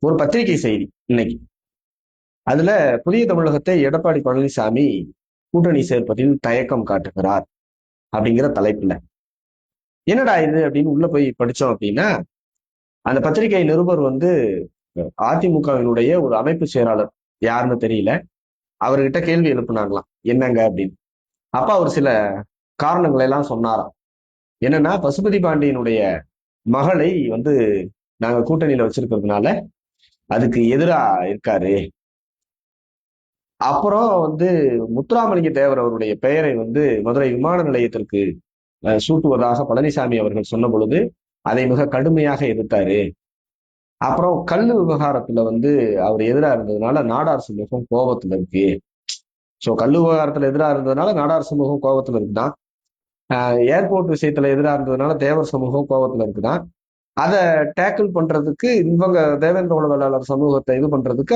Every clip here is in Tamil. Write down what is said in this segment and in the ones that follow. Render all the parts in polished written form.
ஒரு பத்திரிகை செய்தி இன்னைக்கு. அதுல புதிய தமிழகத்தை எடப்பாடி பழனிசாமி கூட்டணி சேர்ப்பதில் தயக்கம் காட்டுகிறார் அப்படிங்கிற தலைப்புல. என்னடா இது அப்படின்னு உள்ள போய் படிச்சோம் அப்படின்னா, அந்த பத்திரிகை நிருபர் அதிமுகவினுடைய ஒரு அமைப்பு செயலாளர், யாருன்னு தெரியல, அவர்கிட்ட கேள்வி எழுப்புனாங்களாம், என்னங்க அப்படின்னு. அப்ப அவர் சில காரணங்களை எல்லாம் சொன்னாராம். என்னன்னா, பசுபதி பாண்டியனுடைய மகளை நாங்க கூட்டணியில வச்சிருக்கிறதுனால அதுக்கு எதிரா இருக்காரு. அப்புறம் முத்துராமலிங்க தேவர் அவருடைய பெயரை மதுரை விமான நிலையத்திற்கு சூட்டுவதாக பழனிசாமி அவர்கள் சொன்ன பொழுது அதை மிக கடுமையாக எதிர்த்தாரு. அப்புறம் கல்லு விவகாரத்துல அவர் எதிராக இருந்ததுனால நாடார் சமூகம் கோபத்துல இருக்கு. சோ கல்லு விவகாரத்துல எதிராக இருந்ததுனால நாடார் சமூகம் கோபத்துல இருக்குதான். ஏர்போர்ட் விஷயத்துல எதிராக இருந்ததுனால தேவர் சமூகம் கோபத்துல இருக்குதான். அதை டேக்கிள் பண்றதுக்கு இவங்க தேவேந்திர குல வேளாளர் சமூகத்தை இது பண்றதுக்கு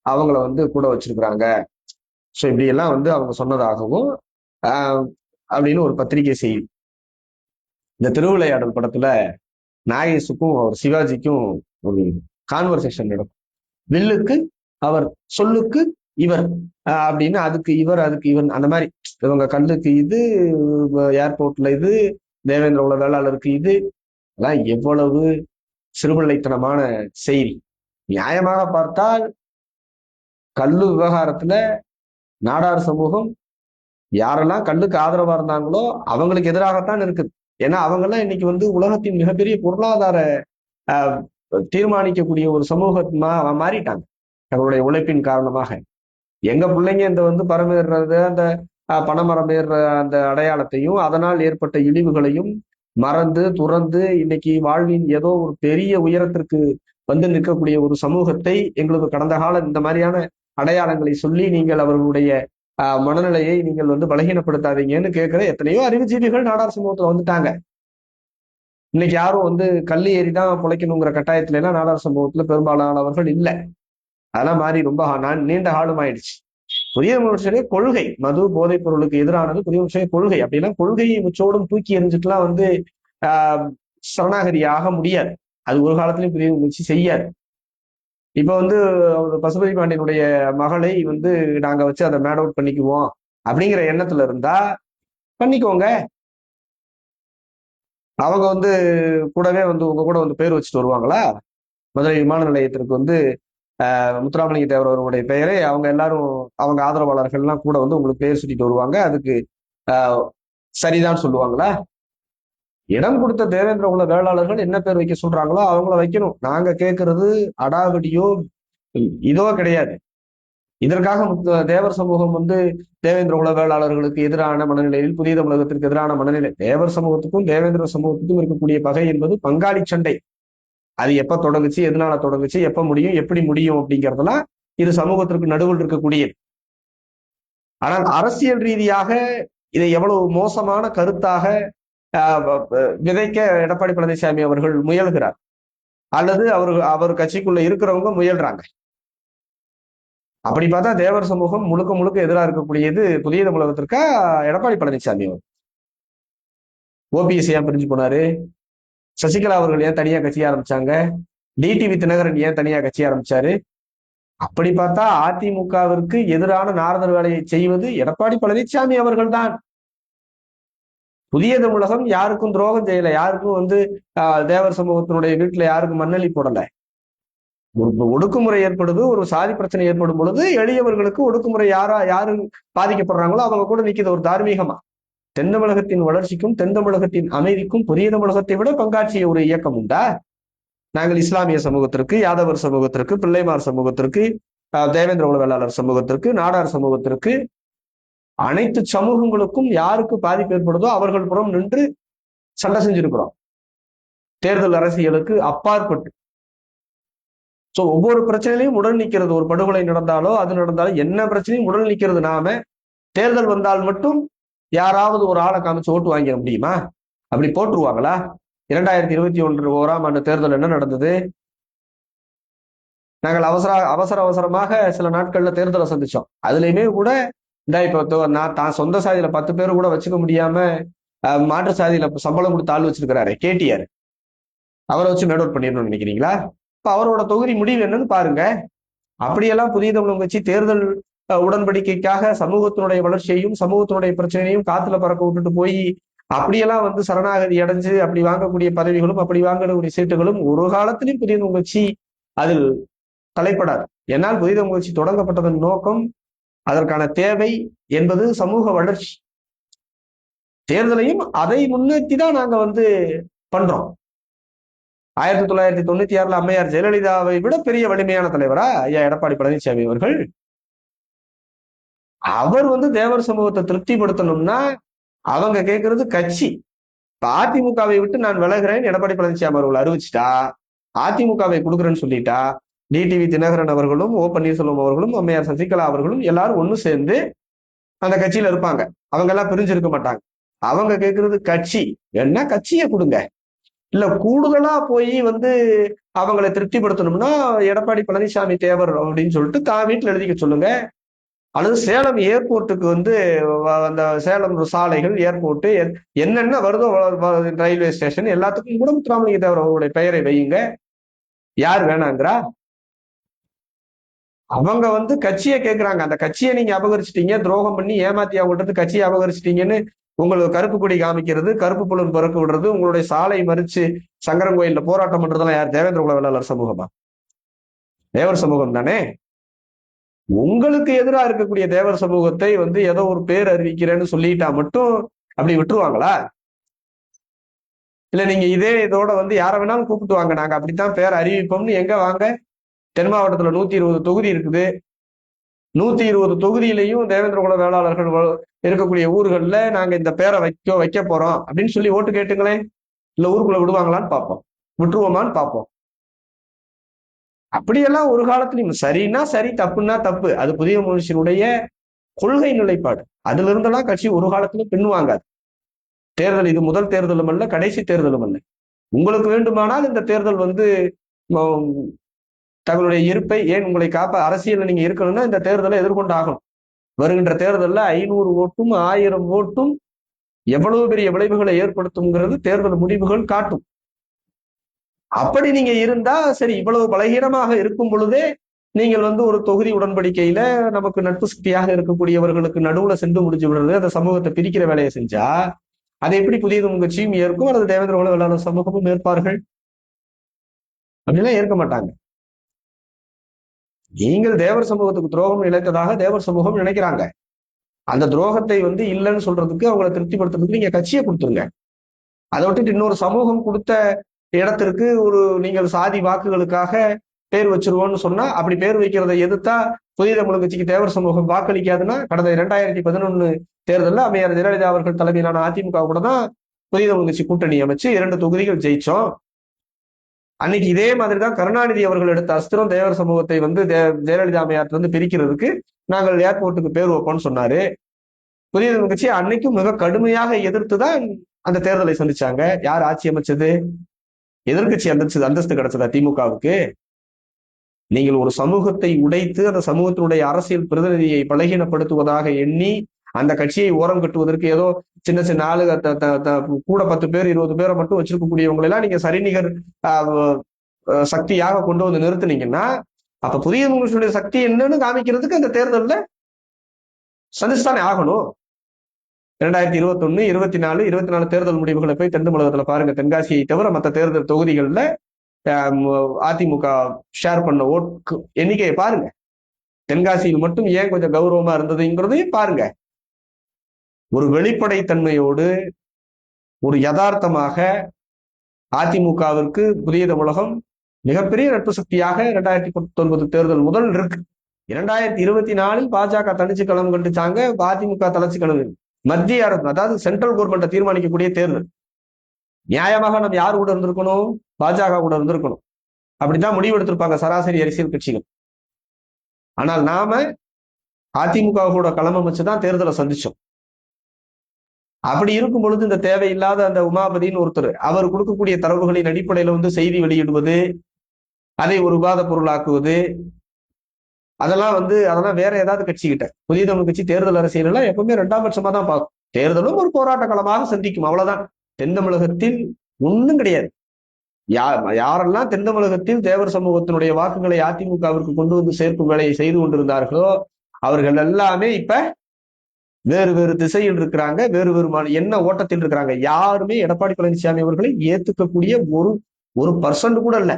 அவங்கள கூட வச்சிருக்கிறாங்க. ஸோ இப்படி எல்லாம் அவங்க சொன்னதாகவும் அப்படின்னு ஒரு பத்திரிகை செய்தி. இந்த திருவிளையாடல் படத்துல நாகேஷுக்கும் அவர் சிவாஜிக்கும் ஒரு கான்வர்சேஷன் நடக்கும். வில்லுக்கு அவர், சொல்லுக்கு இவர் அப்படின்னு, அதுக்கு இவர் அதுக்கு இவன், அந்த மாதிரி இவங்க கல்லுக்கு இது, ஏர்போர்ட்ல இது, தேவேந்திர குல வேளாளருக்கு இது. அதான் எவ்வளவு சிறுபிள்ளைத்தனமான செய்தி. நியாயமாக பார்த்தால் கல்லு விவகாரத்துல நாடார் சமூகம் யாரெல்லாம் கல்லுக்கு ஆதரவா இருந்தாங்களோ அவங்களுக்கு எதிராகத்தான் இருக்குது. ஏன்னா அவங்கெல்லாம் இன்னைக்கு உலகத்தின் மிகப்பெரிய பொருளாதார தீர்மானிக்கக்கூடிய ஒரு சமூகமா மாறிட்டாங்க தங்களுடைய உழைப்பின் காரணமாக. எங்க பிள்ளைங்க இந்த பரமேறுறது, அந்த பனைமரம் ஏறுற அந்த அடையாளத்தையும் அதனால் ஏற்பட்ட இழிவுகளையும் மறந்து துறந்து இன்னைக்கு வாழ்வின் ஏதோ ஒரு பெரிய உயரத்திற்கு நிற்கக்கூடிய ஒரு சமூகத்தை எங்களுக்கு கடந்த கால இந்த மாதிரியான அடையாளங்களை சொல்லி நீங்கள் அவர்களுடைய மனநிலையை நீங்கள் பலகீனப்படுத்தாதீங்கன்னு கேட்கிற எத்தனையோ அறிவுஜீவிகள் நாடார் சமூகத்துல வந்துட்டாங்க. இன்னைக்கு யாரும் கல்லு ஏறிதான் பிழைக்கணுங்கிற கட்டாயத்துல எல்லாம் நாடார் சமூகத்துல பெரும்பாலானவர்கள் இல்லை. அதெல்லாம் மாறி ரொம்ப நீண்ட காலம் ஆயிடுச்சு. புதிய மனுஷனே கொள்கை, மது போதைப் பொருளுக்கு எதிரானது புதிய மனுஷனே கொள்கை. அப்படின்னா கொள்கையை முச்சோடும் தூக்கி எறிஞ்சிட்டுலாம் சரணாகதி ஆக முடியாது. அது ஒரு காலத்திலயும் புதிய முயற்சி செய்யாது. இப்ப பசுபதி பாண்டியனுடைய மகளை நாங்க வச்சு அதை மேட் அவுட் பண்ணிக்குவோம் அப்படிங்கிற எண்ணத்துல இருந்தா பண்ணிக்கோங்க. அவங்க கூடவே உங்க கூட பேர் வச்சுட்டு வருவாங்களா? மதுரை விமான நிலையத்திற்கு முத்துராமலிங்க தேவர் அவருடைய பெயரை அவங்க எல்லாரும், அவங்க ஆதரவாளர்கள் எல்லாம் கூட உங்களுக்கு பெயர் சுட்டிட்டு வருவாங்க. அதுக்கு சரிதான் சொல்லுவாங்களா? இடம் கொடுத்த தேவேந்திர குல வேளாளர்கள் என்ன பேர் வைக்க சொல்றாங்களோ அவங்கள வைக்கணும். நாங்க கேட்கறது அடாவடியோ இதோ கிடையாது. இதற்காக தேவர் சமூகம் தேவேந்திர குல வேளாளர்களுக்கு எதிரான மனநிலையில், புதிய தமிழகத்திற்கு எதிரான மனநிலை, தேவர் சமூகத்துக்கும் தேவேந்திர சமூகத்துக்கும் இருக்கக்கூடிய பகை என்பது பங்காளி சண்டை. அது எப்ப தொடங்குச்சு, எதனால தொடங்குச்சு, எப்ப முடியும், எப்படி முடியும் அப்படிங்கிறதெல்லாம் இது சமூகத்திற்கு நடுவில் இருக்கக்கூடியது. ஆனால் அரசியல் ரீதியாக இதை எவ்வளவு மோசமான கருத்தாக விதைக்க எடப்பாடி பழனிசாமி அவர்கள் முயல்கிறார், அல்லது அவர் கட்சிக்குள்ள இருக்கிறவங்க முயல்றாங்க. அப்படி பார்த்தா தேவர் சமூகம் முழுக்க முழுக்க எதிராக இருக்கக்கூடியது புதிய தமிழகத்திற்கா எடப்பாடி பழனிசாமி அவர். ஓபிஎஸ் ஏன் பிரிஞ்சு போனாரு? சசிகலா அவர்கள் ஏன் தனியா கட்சி ஆரம்பிச்சாங்க? டிடிவி தினகரன் ஏன் தனியா கட்சி ஆரம்பிச்சாரு? அப்படி பார்த்தா அதிமுகவிற்கு எதிரான நாரதர் வேலையை செய்வது எடப்பாடி பழனிசாமி அவர்கள் தான். புதிய தமிழகம் யாருக்கும் துரோகம் செய்யல, யாருக்கும் தேவர் சமூகத்தினுடைய வீட்டுல யாருக்கும் மண்ணலி போடல. ஒடுக்குமுறை ஏற்படுது, ஒரு சாதி பிரச்சனை ஏற்படும் பொழுது எளியவர்களுக்கு ஒடுக்குமுறை யாரு பாதிக்கப்படுறாங்களோ அவங்க கூட நிக்குது ஒரு தார்மீகமா. தென் தமிழகத்தின் வளர்ச்சிக்கும் தென் தமிழகத்தின் அமைதிக்கும் புதிய தமிழகத்தை விட பங்காற்றிய ஒரு இயக்கம் உண்டா? நாங்கள் இஸ்லாமிய சமூகத்திற்கு, யாதவர் சமூகத்திற்கு, பிள்ளைமார் சமூகத்திற்கு, தேவேந்திர குல வேளாளர் சமூகத்திற்கு, நாடார் சமூகத்திற்கு, அனைத்து சமூகங்களுக்கும் யாருக்கு பாதிப்பு ஏற்படுதோ அவர்கள் புறம் நின்று சண்டை செஞ்சிருக்கிறோம், தேர்தல் அரசியலுக்கு அப்பாற்பட்டு. சோ ஒவ்வொரு பிரச்சனையிலையும் உடல் நிற்கிறது. ஒரு படுகொலை நடந்தாலோ அது நடந்தாலும் என்ன பிரச்சனையும் உடல் நிற்கிறது. நாம தேர்தல் வந்தால் மட்டும் யாராவது ஒரு ஆளை காமிச்சு ஓட்டு வாங்கிட முடியுமா? அப்படி போட்டுருவாங்களா? 2021 ஆண்டு தேர்தல் என்ன நடந்தது? நாங்கள் அவசரமாக சில நாட்கள்ல தேர்தலை சந்திச்சோம். அதுலயுமே கூட இப்ப நான் தான் சொந்த சாதியில 10 பேர் கூட வச்சுக்க முடியாம மாற்று சாதியில சம்பளம் கொடுத்து ஆள் வச்சிருக்கிறாரு கேடிஆர். அவரை வச்சு மேட் அவுட் பண்ணிடணும்னு நினைக்கிறீங்களா? இப்ப அவரோட தொகுதி முடிவு என்னன்னு பாருங்க. அப்படியெல்லாம் புதிய தமிழகம் கட்சி தேர்தல் உடன்படிக்கைக்காக சமூகத்தினுடைய வளர்ச்சியையும் சமூகத்தினுடைய பிரச்சனையும் காத்துல பறக்க விட்டுட்டு போய் அப்படியெல்லாம் வந்து சரணாகதி அடைஞ்சு அப்படி வாங்கக்கூடிய பதவிகளும் அப்படி வாங்கக்கூடிய சீட்டுகளும் ஒரு காலத்திலும் புதிய தமிழ் கட்சி அதில் தலைப்படாது. என்னால் புதிய தமிழ் கட்சி தொடங்கப்பட்டதன் நோக்கம், அதற்கான தேவை என்பது சமூக வளர்ச்சி. தேர்தலையும் அதை முன்னிறுத்தி தான் நாங்க வந்து பண்றோம். 1996 அம்மையார் ஜெயலலிதாவை விட பெரிய வலிமையான தலைவரா ஐயா எடப்பாடி பழனிசாமி அவர்கள். அவர் வந்து தேவர் சமூகத்தை திருப்திப்படுத்தணும்னா அவங்க கேட்கறது கட்சி. இப்ப அதிமுகவை விட்டு நான் விலகிறேன் எடப்பாடி பழனிசாமி அவர்கள் அறிவிச்சிட்டா, அதிமுகவை கொடுக்குறேன்னு சொல்லிட்டா, டிடிவி தினகரன் அவர்களும் ஓ பன்னீர்செல்வம் அவர்களும் அம்மையார் சசிகலா அவர்களும் எல்லாரும் ஒண்ணு சேர்ந்து அந்த கட்சியில இருப்பாங்க. அவங்க எல்லாம் பிரிஞ்சிருக்க மாட்டாங்க. அவங்க கேட்கறது கட்சி. என்ன கட்சியை கொடுங்க. இல்ல கூடுதலா போய் வந்து அவங்களை திருப்திப்படுத்தணும்னா எடப்பாடி பழனிசாமி தேவர் அப்படின்னு சொல்லிட்டு தான் வீட்டுல எழுதிக்க சொல்லுங்க. அல்லது சேலம் ஏர்போர்ட்டுக்கு வந்து அந்த சேலம் சாலைகள் ஏர்போர்ட் என்னென்ன வருதோ ரயில்வே ஸ்டேஷன் எல்லாத்துக்கும் கூட முத்துராமலிங்க தேவர் அவருடைய பெயரை வையுங்க. யார் வேணாங்கிறா? அவங்க வந்து கட்சியை கேட்கிறாங்க. அந்த கட்சியை நீங்க அபகரிச்சிட்டீங்க, துரோகம் பண்ணி ஏமாத்தி அவங்கள்ட்ட கட்சியை அபகரிச்சிட்டீங்கன்னு உங்களுக்கு கருப்பு கொடி காமிக்கிறது, கருப்பு புலன் பறக்க விடுறது, உங்களுடைய சாலை மறிச்சு சங்கரங்கோயில்ல போராட்டம் பண்றதெல்லாம் யார்? தேவேந்திர குல வேளாளர் சமூகமா? தேவர் சமூகம் தானே. உங்களுக்கு எதிராக இருக்கக்கூடிய தேவர் சமூகத்தை வந்து ஏதோ ஒரு பேர் அறிவிக்கிறேன்னு சொல்லிட்டா மட்டும் அப்படி விட்டுருவாங்களா? இல்ல நீங்க இதோட வந்து யார வேணாலும் கூப்பிட்டு வாங்க, நாங்க அப்படித்தான் பேர் அறிவிப்போம்னு எங்க வாங்க? தென் மாவட்டத்துல 120 தொகுதி இருக்குது. 120 தொகுதியிலையும் தேவேந்திர குல வேளாளர்கள் இருக்கக்கூடிய ஊர்கள்ல நாங்க இந்த பேரை வைக்க போறோம் அப்படின்னு சொல்லி ஓட்டு கேட்டுங்களேன். இல்ல ஊருக்குள்ள விடுவாங்களான்னு பார்ப்போம், விட்டுருவோமான்னு பார்ப்போம். அப்படியெல்லாம் ஒரு காலத்திலும் சரின்னா சரி, தப்புன்னா தப்பு. அது புதிய மனுஷனுடைய கொள்கை நிலைப்பாடு. அதுல இருந்தெல்லாம் கட்சி ஒரு காலத்திலும் பின்வாங்காது. தேர்தல் இது முதல் தேர்தலும் அல்ல, கடைசி தேர்தலும் அல்ல. உங்களுக்கு வேண்டுமானால் இந்த தேர்தல் வந்து தங்களுடைய இருப்பை ஏன் உங்களை காப்ப அரசியல் நீங்க இருக்கணும்னா இந்த தேர்தலை எதிர்கொண்டு ஆகணும். வருகின்ற தேர்தலில் 500 ஓட்டும் 1000 ஓட்டும் எவ்வளவு பெரிய விளைவுகளை ஏற்படுத்தும்ங்கிறது தேர்தல் முடிவுகள் காட்டும். அப்படி நீங்க இருந்தா சரி, இவ்வளவு பலகீனமாக இருக்கும் பொழுதே நீங்கள் வந்து ஒரு தொகுதி உடன்படிக்கையில நமக்கு நட்பு சக்தியாக இருக்கக்கூடியவர்களுக்கு நடுவுல சென்று முடிஞ்சு விடுறது, அந்த சமூகத்தை பிரிக்கிற வேலையை செஞ்சா அதை எப்படி புதிய தமிழ் கட்சியும் ஏற்கும் அல்லது தேவேந்திர குல வேளாளர் சமூகமும் ஏற்பார்கள்? அப்படிலாம் ஏற்க மாட்டாங்க. நீங்கள் தேவர் சமூகத்துக்கு துரோகம் இழைத்ததாக தேவர் சமூகம் நினைக்கிறாங்க. அந்த துரோகத்தை வந்து இல்லைன்னு சொல்றதுக்கு, அவங்களை திருப்திப்படுத்துறதுக்கு நீங்க கட்சியை கொடுத்துருங்க. அதை விட்டுட்டு இன்னொரு சமூகம் கொடுத்த இடத்திற்கு ஒரு நீங்கள் சாதி வாக்குகளுக்காக பேர் வச்சிருவோம்னு சொன்னா, அப்படி பேர் வைக்கிறதை எதிர்த்தா புதிய தமிழ் கட்சிக்கு தேவர் சமூகம் வாக்களிக்காதுன்னா, கடந்த 2011 தேர்தலில் அம்மையார் ஜெயலலிதா அவர்கள் தலைமையிலான அதிமுக கூட தான் புதிய தமிழ் கட்சி கூட்டணி அமைச்சு 2 தொகுதிகள் ஜெயிச்சோம். அன்னைக்கு இதே மாதிரிதான் கருணாநிதி அவர்கள் எடுத்த அஸ்திரம் தேவர் சமூகத்தை வந்து ஜெயலலிதா அம்மையார் வந்து பிரிக்கிறதுக்கு நாங்கள் ஏர்போர்ட்டுக்கு பேர் வைப்போம்னு சொன்னாரு. புதிய தமிழ் கட்சி அன்னைக்கும் மிக கடுமையாக எதிர்த்துதான் அந்த தேர்தலை சந்திச்சாங்க. யார் ஆட்சி அமைச்சது? எதிர்கட்சி அந்தஸ்து கிடைச்சதா திமுகவுக்கு? நீங்கள் ஒரு சமூகத்தை உடைத்து அந்த சமூகத்தினுடைய அரசியல் பிரதிநிதியை பலகீனப்படுத்துவதாக எண்ணி அந்த கட்சியை ஓரம் கட்டுவதற்கு ஏதோ சின்ன சின்ன ஆளு கூட 10 பேர் 20 பேரை மட்டும் வச்சிருக்கக்கூடியவங்களை எல்லாம் நீங்க சரிநிகர் சக்தியாக கொண்டு வந்து நிறுத்தினீங்கன்னா, அப்ப புதிய தமிழுடைய சக்தி என்னன்னு காமிக்கிறதுக்கு அந்த தேர்தல்ல சந்திச்சுதானே ஆகணும். 2021, 24, 24 தேர்தல் முடிவுகளை போய் தென் தமிழகத்துல பாருங்க. தென்காசியை தவிர மற்ற தேர்தல் தொகுதிகள்ல அதிமுக ஷேர் பண்ண ஓட்டு எண்ணிக்கையை பாருங்க. தென்காசியில் மட்டும் ஏன் கொஞ்சம் கௌரவமா இருந்ததுங்கிறதையும் பாருங்க. ஒரு வெளிப்படைத்தன்மையோடு ஒரு யதார்த்தமாக அதிமுகவிற்கு புதிய தமிழகம் மிகப்பெரிய நட்பு சக்தியாக 2019 தேர்தல் முதல் இருக்கு. 2024 பாஜக தனிச்சு களம் கண்டுச்சாங்க, அதிமுக தலைச்சு களம். மத்திய அரசு, அதாவது சென்ட்ரல் கவர்மெண்ட்டை தீர்மானிக்கக்கூடிய தேர்தல். நியாயமாக நம்ம யார் கூட இருந்திருக்கணும்? பாஜக கூட இருந்திருக்கணும். அப்படித்தான் முடிவு எடுத்திருப்பாங்க சராசரி அரசியல் கட்சிகள். ஆனால் நாம அதிமுக கூட களம் அமைச்சுதான் தேர்தலை சந்திச்சோம். அப்படி இருக்கும் பொழுது இந்த தேவையில்லாத அந்த உமாபதினு ஒருத்தர் அவர் கொடுக்கக்கூடிய தரவுகளின் அடிப்படையில வந்து செய்தி வெளியிடுவது, அதை ஒரு விவாத பொருளாக்குவது, அதெல்லாம் வேற ஏதாவது கட்சிக்கிட்ட. புதிய தமிழ் கட்சி தேர்தல் அரசியல் எல்லாம் எப்பவுமே 2ஆம் பட்சமா தான் பார்க்கும். தேர்தலும் ஒரு போராட்ட களமாக சந்திக்கும், அவ்வளவுதான். தென் தமிழகத்தில் ஒண்ணும் கிடையாது. யாரெல்லாம் தென் தமிழகத்தில் தேவர் சமூகத்தினுடைய வாக்குகளை அதிமுகவிற்கு கொண்டு வந்து சேர்க்கும் வேலையை செய்து கொண்டிருந்தார்களோ அவர்கள் எல்லாமே இப்ப வேறு வேறு திசையில் இருக்கிறாங்க, வேறு வேறு என்ன ஓட்டத்தில் இருக்கிறாங்க. யாருமே எடப்பாடி பழனிசாமி அவர்களை ஏத்துக்கக்கூடிய ஒரு பர்சன்ட் கூட இல்ல.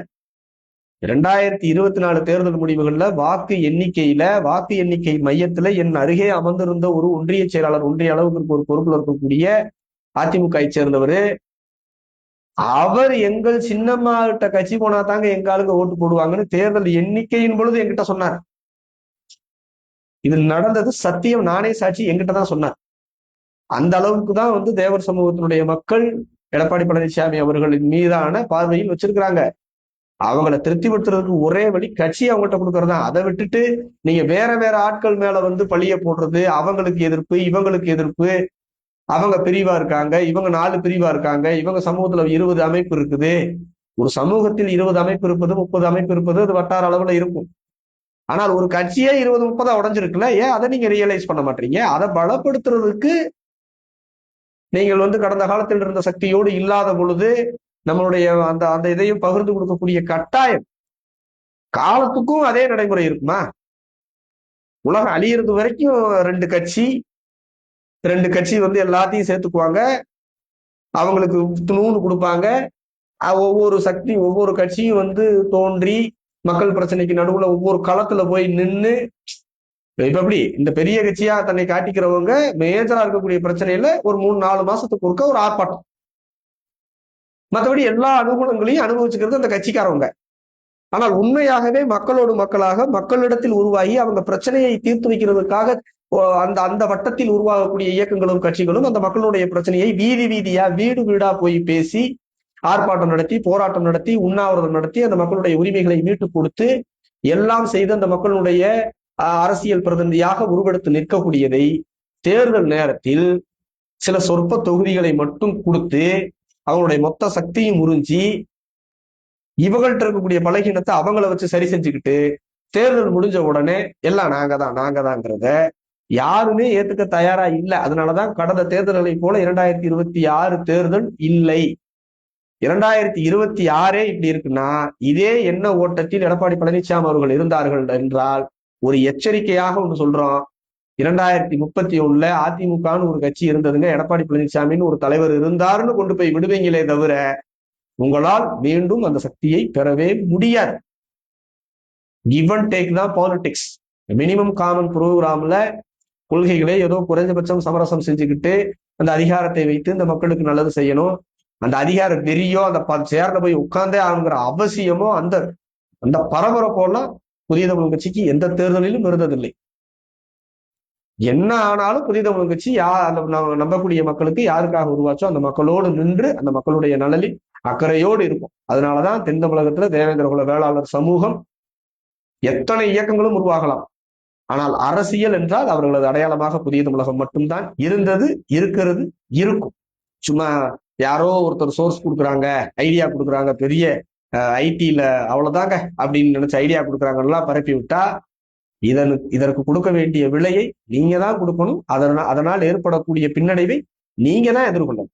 2024 தேர்தல் முடிவுகள்ல வாக்கு எண்ணிக்கை மையத்துல என் அருகே அமர்ந்திருந்த ஒரு ஒன்றிய செயலாளர், ஒன்றிய அளவுக்கு ஒரு பொறுப்புல இருக்கக்கூடிய அதிமுக சேர்ந்தவர், அவர் எங்கள் சின்னம்மா கிட்ட கட்சி போனா தாங்க எங்க ஆளுங்க ஓட்டு போடுவாங்கன்னு தேர்தல் எண்ணிக்கையின் பொழுது என்கிட்ட சொன்னார். இது நடந்தது சத்தியம், நானே சாட்சி, என்கிட்ட தான் சொன்னார். அந்த அளவுக்கு தான் தேவர் சமூகத்தினுடைய மக்கள் எடப்பாடி பழனிசாமி அவர்களின் மீதான பார்வையில் வச்சிருக்கிறாங்க. அவங்கள திருப்திப்படுத்துறதுக்கு ஒரே வழி கட்சி அவங்கள்ட்ட கொடுக்கறதா. அதை விட்டுட்டு நீங்க வேற வேற ஆட்கள் மேல பழிய போடுறது, அவங்களுக்கு எதிர்ப்பு, இவங்களுக்கு எதிர்ப்பு, அவங்க பிரிவா இருக்காங்க, இவங்க 4 பிரிவா இருக்காங்க, இவங்க சமூகத்துல 20 அமைப்பு இருக்குது. ஒரு சமூகத்தில் 20 அமைப்பு இருப்பது, 30 அமைப்பு இருப்பது அது வட்டார அளவுல இருக்கும். ஆனால் ஒரு கட்சியே 20-30 உடஞ்சிருக்குல்ல, ஏன் அதை நீங்க ரியலைஸ் பண்ண மாட்டீங்க? அதை பலப்படுத்துறதுக்கு நீங்கள் கடந்த காலத்தில் இருந்த சக்தியோடு இல்லாத பொழுது நம்மளுடைய அந்த அந்த இதையும் பகிர்ந்து கொடுக்கக்கூடிய கட்டாயம் காலத்துக்கும் அதே நடைமுறை இருக்குமா? உலகம் அழியிறது வரைக்கும் ரெண்டு கட்சி எல்லாத்தையும் சேர்த்துக்குவாங்க, அவங்களுக்கு துணூன்னு கொடுப்பாங்க. ஒவ்வொரு ஒவ்வொரு கட்சியும் தோன்றி மக்கள் பிரச்சனைக்கு நடுவுல ஒவ்வொரு களத்துல போய் நின்று, இப்ப எப்படி இந்த பெரிய கட்சியா தன்னை காட்டிக்கிறவங்க மேஜரா இருக்கக்கூடிய பிரச்சனையில ஒரு 3-4 மாசத்துக்கு ஒருக்க ஒரு ஆர்ப்பாட்டம், மற்றபடி எல்லா அனுகூலங்களையும் அனுபவிச்சுக்கிறது அந்த கட்சிக்காரவங்க. ஆனால் உண்மையாகவே மக்களோடு மக்களாக மக்களிடத்தில் உருவாகி அவங்க பிரச்சனையை தீர்த்து வைக்கிறதுக்காக அந்த அந்த வட்டத்தில் உருவாகக்கூடிய இயக்கங்களும் கட்சிகளும் அந்த மக்களுடைய பிரச்சனையை வீதியா வீடு வீடா போய் பேசி ஆர்ப்பாட்டம் நடத்தி, போராட்டம் நடத்தி, உண்ணாவிரதம் நடத்தி அந்த மக்களுடைய உரிமைகளை மீட்டு கொடுத்து எல்லாம் செய்து அந்த மக்களுடைய அரசியல் பிரதிநிதியாக உருவெடுத்து நிற்கக்கூடியதை தேர்தல் நேரத்தில் சில சொற்ப தொகுதிகளை மட்டும் கொடுத்து அவங்களுடைய மொத்த சக்தியும் உறிஞ்சி இவங்கள்ட்ட இருக்கக்கூடிய பலகீனத்தை அவங்கள வச்சு சரி செஞ்சுக்கிட்டு தேர்தல் முடிஞ்ச உடனே எல்லாம் நாங்கதாங்கிறத யாருமே ஏத்துக்க தயாரா இல்லை. அதனாலதான் கடந்த தேர்தல்களை போல 2026 தேர்தல் இல்லை. 2026 இப்படி இருக்குன்னா இதே என்ன ஓட்டத்தில் எடப்பாடி பழனிசாமி அவர்கள் இருந்தார்கள் என்றால் ஒரு எச்சரிக்கையாக ஒன்று சொல்றோம். 2031 அதிமுகன்னு ஒரு கட்சி இருந்ததுங்க, எடப்பாடி பழனிசாமின்னு ஒரு தலைவர் இருந்தாருன்னு கொண்டு போய் விடுவீங்களே தவிர உங்களால் மீண்டும் அந்த சக்தியை பெறவே முடியாது. கிவ் அண்ட் டேக் தான் பாலிடிக்ஸ். மினிமம் காமன் ப்ரோக்ராம்ல கொள்கைகளை ஏதோ குறைஞ்சபட்சம் சமரசம் செஞ்சுக்கிட்டு அந்த அதிகாரத்தை வைத்து இந்த மக்களுக்கு நல்லது செய்யணும், அந்த அதிகாரம் வெறியோ அந்த சேர்ல போய் உட்கார்ந்தே ஆகுங்கிற அவசியமோ அந்த அந்த பரபரப்போலாம் புதிய தமிழ் கட்சிக்கு எந்த தேர்தலிலும் இருந்ததில்லை. என்ன ஆனாலும் புதிய தமிழ் கட்சி நம்பக்கூடிய மக்களுக்கு யாருக்காக உருவாச்சோ அந்த மக்களோடு நின்று அந்த மக்களுடைய நலனில் அக்கறையோடு இருக்கும். அதனாலதான் தென் தமிழகத்துல தேவேந்திர குல வேளாளர் சமூகம் எத்தனை இயக்கங்களும் உருவாகலாம், ஆனால் அரசியல் என்றால் அவர்களது அடையாளமாக புதிய தமிழகம் மட்டும்தான் இருந்தது, இருக்கிறது, இருக்கும். சும்மா யாரோ ஒருத்தர் சோர்ஸ் கொடுக்குறாங்க, ஐடியா கொடுக்குறாங்க, பெரிய ஐடில அவ்வளவுதாங்க அப்படின்னு நினைச்ச ஐடியா கொடுக்குறாங்கலாம் பரப்பி விட்டா இதற்கு கொடுக்க வேண்டிய விலையை நீங்க தான் கொடுக்கணும். அதனால் ஏற்படக்கூடிய பின்னடைவை நீங்க தான் எதிர்கொள்ளணும்.